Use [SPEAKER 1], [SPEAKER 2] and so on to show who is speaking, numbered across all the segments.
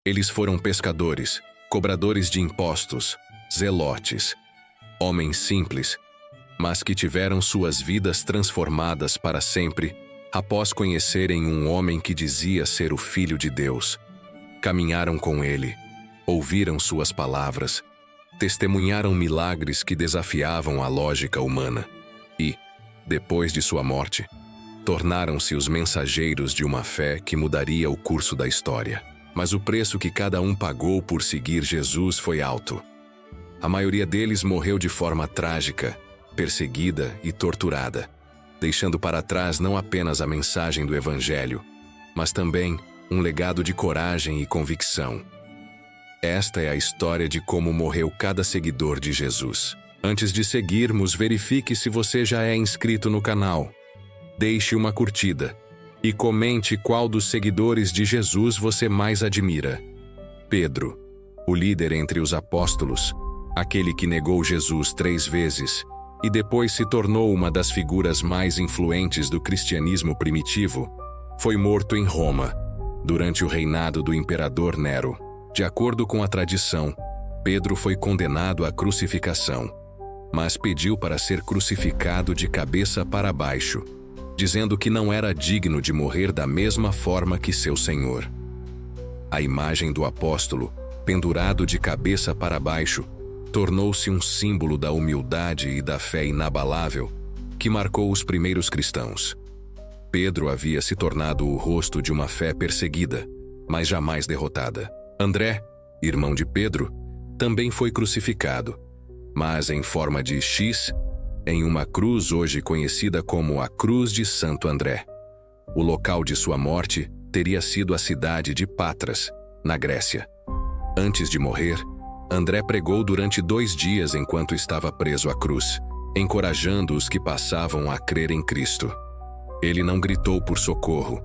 [SPEAKER 1] Eles foram pescadores, cobradores de impostos, zelotes, homens simples, mas que tiveram suas vidas transformadas para sempre após conhecerem um homem que dizia ser o Filho de Deus. Caminharam com ele, ouviram suas palavras, testemunharam milagres que desafiavam a lógica humana e, depois de sua morte, tornaram-se os mensageiros de uma fé que mudaria o curso da história. Mas o preço que cada um pagou por seguir Jesus foi alto. A maioria deles morreu de forma trágica, perseguida e torturada, deixando para trás não apenas a mensagem do Evangelho, mas também um legado de coragem e convicção. Esta é a história de como morreu cada seguidor de Jesus. Antes de seguirmos, verifique se você já é inscrito no canal. Deixe uma curtida e comente qual dos seguidores de Jesus você mais admira. Pedro, o líder entre os apóstolos, aquele que negou Jesus 3 vezes e depois se tornou uma das figuras mais influentes do cristianismo primitivo, foi morto em Roma, durante o reinado do imperador Nero. De acordo com a tradição, Pedro foi condenado à crucificação, mas pediu para ser crucificado de cabeça para baixo, dizendo que não era digno de morrer da mesma forma que seu Senhor. A imagem do apóstolo, pendurado de cabeça para baixo, tornou-se um símbolo da humildade e da fé inabalável que marcou os primeiros cristãos. Pedro havia se tornado o rosto de uma fé perseguida, mas jamais derrotada. André, irmão de Pedro, também foi crucificado, mas em forma de X, em uma cruz hoje conhecida como a Cruz de Santo André. O local de sua morte teria sido a cidade de Patras, na Grécia. Antes de morrer, André pregou durante 2 dias enquanto estava preso à cruz, encorajando os que passavam a crer em Cristo. Ele não gritou por socorro,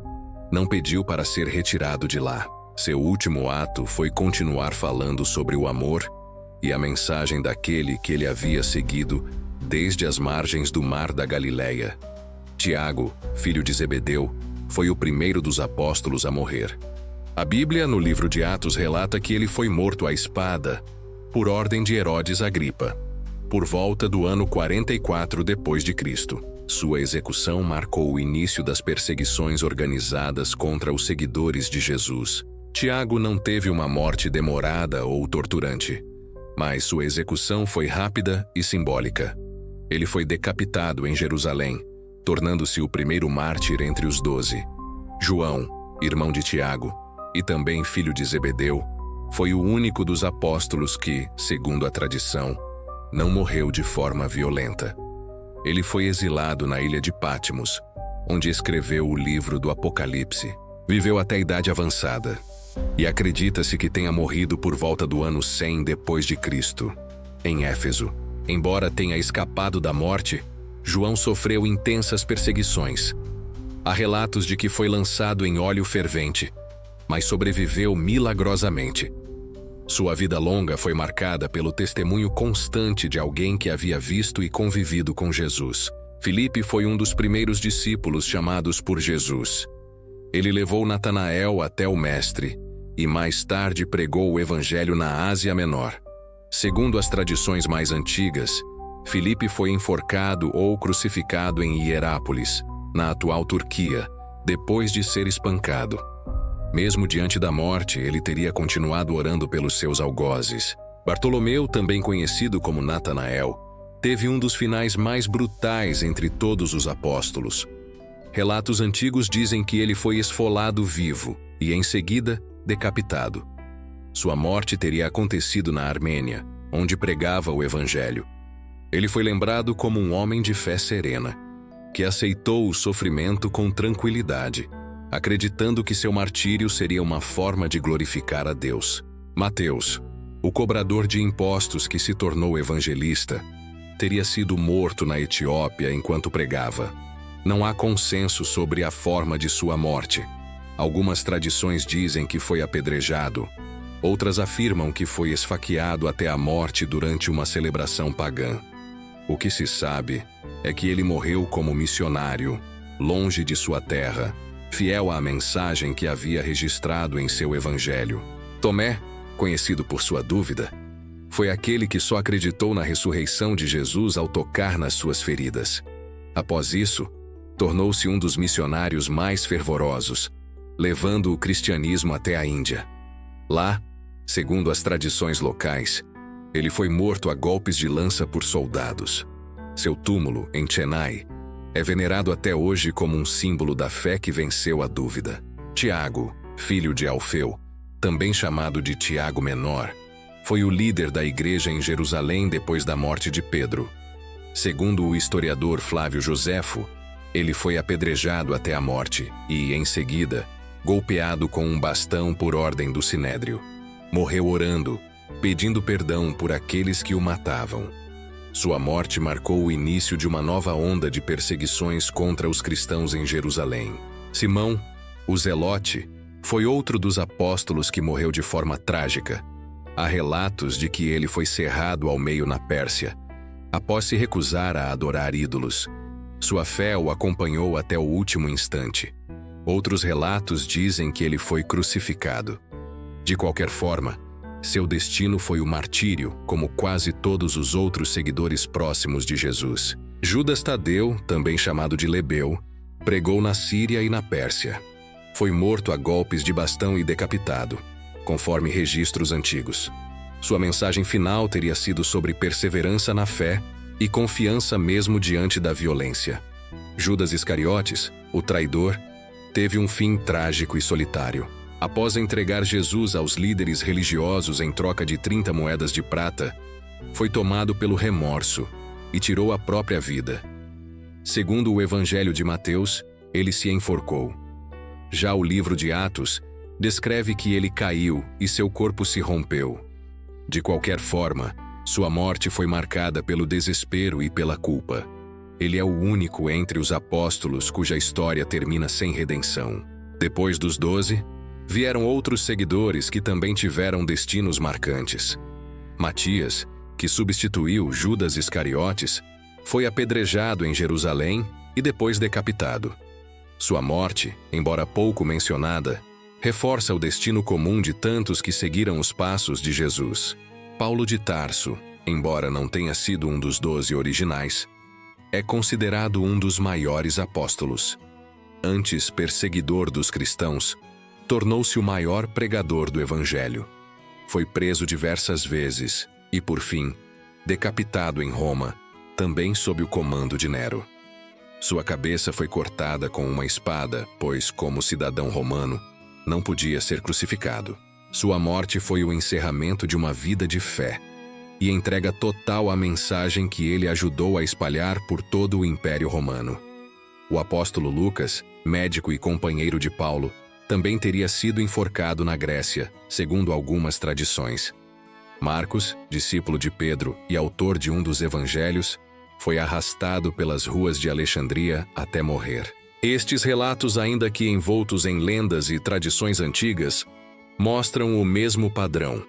[SPEAKER 1] não pediu para ser retirado de lá. Seu último ato foi continuar falando sobre o amor e a mensagem daquele que ele havia seguido desde as margens do mar da Galileia. Tiago, filho de Zebedeu, foi o primeiro dos apóstolos a morrer. A Bíblia, no livro de Atos, relata que ele foi morto à espada, por ordem de Herodes Agripa, por volta do ano 44 depois de Cristo. Sua execução marcou o início das perseguições organizadas contra os seguidores de Jesus. Tiago não teve uma morte demorada ou torturante, mas sua execução foi rápida e simbólica. Ele foi decapitado em Jerusalém, tornando-se o primeiro mártir entre os 12. João, irmão de Tiago, e também filho de Zebedeu, foi o único dos apóstolos que, segundo a tradição, não morreu de forma violenta. Ele foi exilado na ilha de Patmos, onde escreveu o livro do Apocalipse. Viveu até a idade avançada, e acredita-se que tenha morrido por volta do ano 100 depois de Cristo, em Éfeso. Embora tenha escapado da morte, João sofreu intensas perseguições. Há relatos de que foi lançado em óleo fervente, mas sobreviveu milagrosamente. Sua vida longa foi marcada pelo testemunho constante de alguém que havia visto e convivido com Jesus. Filipe foi um dos primeiros discípulos chamados por Jesus. Ele levou Natanael até o Mestre e mais tarde pregou o Evangelho na Ásia Menor. Segundo as tradições mais antigas, Filipe foi enforcado ou crucificado em Hierápolis, na atual Turquia, depois de ser espancado. Mesmo diante da morte, ele teria continuado orando pelos seus algozes. Bartolomeu, também conhecido como Natanael, teve um dos finais mais brutais entre todos os apóstolos. Relatos antigos dizem que ele foi esfolado vivo e, em seguida, decapitado. Sua morte teria acontecido na Armênia, onde pregava o Evangelho. Ele foi lembrado como um homem de fé serena, que aceitou o sofrimento com tranquilidade, acreditando que seu martírio seria uma forma de glorificar a Deus. Mateus, o cobrador de impostos que se tornou evangelista, teria sido morto na Etiópia enquanto pregava. Não há consenso sobre a forma de sua morte. Algumas tradições dizem que foi apedrejado, outras afirmam que foi esfaqueado até a morte durante uma celebração pagã. O que se sabe é que ele morreu como missionário, longe de sua terra, fiel à mensagem que havia registrado em seu evangelho. Tomé, conhecido por sua dúvida, foi aquele que só acreditou na ressurreição de Jesus ao tocar nas suas feridas. Após isso, tornou-se um dos missionários mais fervorosos, levando o cristianismo até a Índia. Lá, segundo as tradições locais, ele foi morto a golpes de lança por soldados. Seu túmulo, em Chennai, é venerado até hoje como um símbolo da fé que venceu a dúvida. Tiago, filho de Alfeu, também chamado de Tiago Menor, foi o líder da igreja em Jerusalém depois da morte de Pedro. Segundo o historiador Flávio Joséfo, ele foi apedrejado até a morte e, em seguida, golpeado com um bastão por ordem do Sinédrio. Morreu orando, pedindo perdão por aqueles que o matavam. Sua morte marcou o início de uma nova onda de perseguições contra os cristãos em Jerusalém. Simão, o Zelote, foi outro dos apóstolos que morreu de forma trágica. Há relatos de que ele foi cerrado ao meio na Pérsia, após se recusar a adorar ídolos. Sua fé o acompanhou até o último instante. Outros relatos dizem que ele foi crucificado. De qualquer forma, seu destino foi o martírio, como quase todos os outros seguidores próximos de Jesus. Judas Tadeu, também chamado de Lebeu, pregou na Síria e na Pérsia. Foi morto a golpes de bastão e decapitado, conforme registros antigos. Sua mensagem final teria sido sobre perseverança na fé e confiança mesmo diante da violência. Judas Iscariotes, o traidor, teve um fim trágico e solitário. Após entregar Jesus aos líderes religiosos em troca de 30 moedas de prata, foi tomado pelo remorso e tirou a própria vida. Segundo o Evangelho de Mateus, ele se enforcou. Já o livro de Atos descreve que ele caiu e seu corpo se rompeu. De qualquer forma, sua morte foi marcada pelo desespero e pela culpa. Ele é o único entre os apóstolos cuja história termina sem redenção. Depois dos 12, vieram outros seguidores que também tiveram destinos marcantes. Matias, que substituiu Judas Iscariotes, foi apedrejado em Jerusalém e depois decapitado. Sua morte, embora pouco mencionada, reforça o destino comum de tantos que seguiram os passos de Jesus. Paulo de Tarso, embora não tenha sido um dos 12 originais, é considerado um dos maiores apóstolos. Antes perseguidor dos cristãos, tornou-se o maior pregador do Evangelho. Foi preso diversas vezes e, por fim, decapitado em Roma, também sob o comando de Nero. Sua cabeça foi cortada com uma espada, pois, como cidadão romano, não podia ser crucificado. Sua morte foi o encerramento de uma vida de fé e entrega total à mensagem que ele ajudou a espalhar por todo o Império Romano. O apóstolo Lucas, médico e companheiro de Paulo, também teria sido enforcado na Grécia, segundo algumas tradições. Marcos, discípulo de Pedro e autor de um dos evangelhos, foi arrastado pelas ruas de Alexandria até morrer. Estes relatos, ainda que envoltos em lendas e tradições antigas, mostram o mesmo padrão.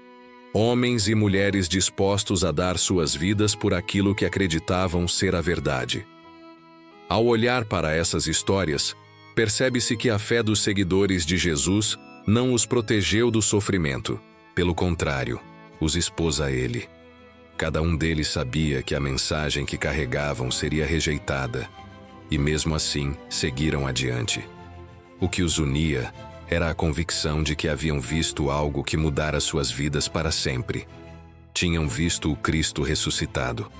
[SPEAKER 1] Homens e mulheres dispostos a dar suas vidas por aquilo que acreditavam ser a verdade. Ao olhar para essas histórias, percebe-se que a fé dos seguidores de Jesus não os protegeu do sofrimento. Pelo contrário, os expôs a ele. Cada um deles sabia que a mensagem que carregavam seria rejeitada, e mesmo assim seguiram adiante. O que os unia era a convicção de que haviam visto algo que mudara suas vidas para sempre. Tinham visto o Cristo ressuscitado.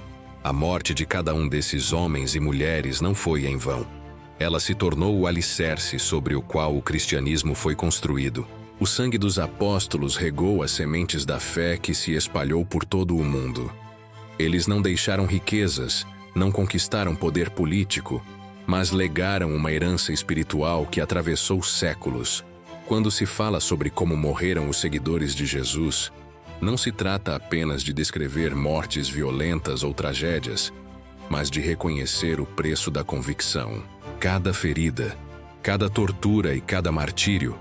[SPEAKER 1] A morte de cada um desses homens e mulheres não foi em vão. Ela se tornou o alicerce sobre o qual o cristianismo foi construído. O sangue dos apóstolos regou as sementes da fé que se espalhou por todo o mundo. Eles não deixaram riquezas, não conquistaram poder político, mas legaram uma herança espiritual que atravessou séculos. Quando se fala sobre como morreram os seguidores de Jesus, não se trata apenas de descrever mortes violentas ou tragédias, mas de reconhecer o preço da convicção. Cada ferida, cada tortura e cada martírio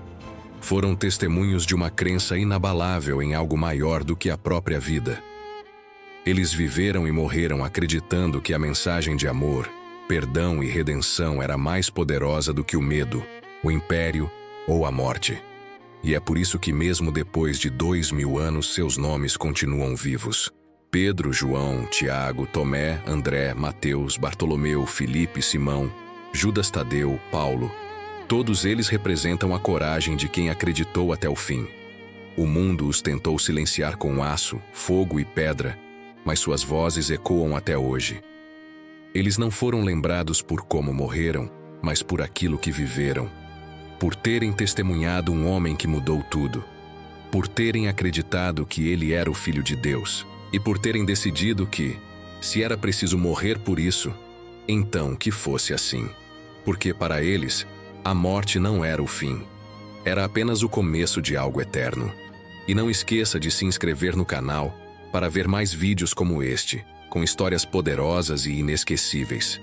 [SPEAKER 1] foram testemunhos de uma crença inabalável em algo maior do que a própria vida. Eles viveram e morreram acreditando que a mensagem de amor, perdão e redenção era mais poderosa do que o medo, o império ou a morte. E é por isso que mesmo depois de 2000 anos seus nomes continuam vivos. Pedro, João, Tiago, Tomé, André, Mateus, Bartolomeu, Filipe, Simão, Judas Tadeu, Paulo. Todos eles representam a coragem de quem acreditou até o fim. O mundo os tentou silenciar com aço, fogo e pedra, mas suas vozes ecoam até hoje. Eles não foram lembrados por como morreram, mas por aquilo que viveram. Por terem testemunhado um homem que mudou tudo. Por terem acreditado que ele era o Filho de Deus. E por terem decidido que, se era preciso morrer por isso, então que fosse assim. Porque para eles, a morte não era o fim. Era apenas o começo de algo eterno. E não esqueça de se inscrever no canal para ver mais vídeos como este, com histórias poderosas e inesquecíveis.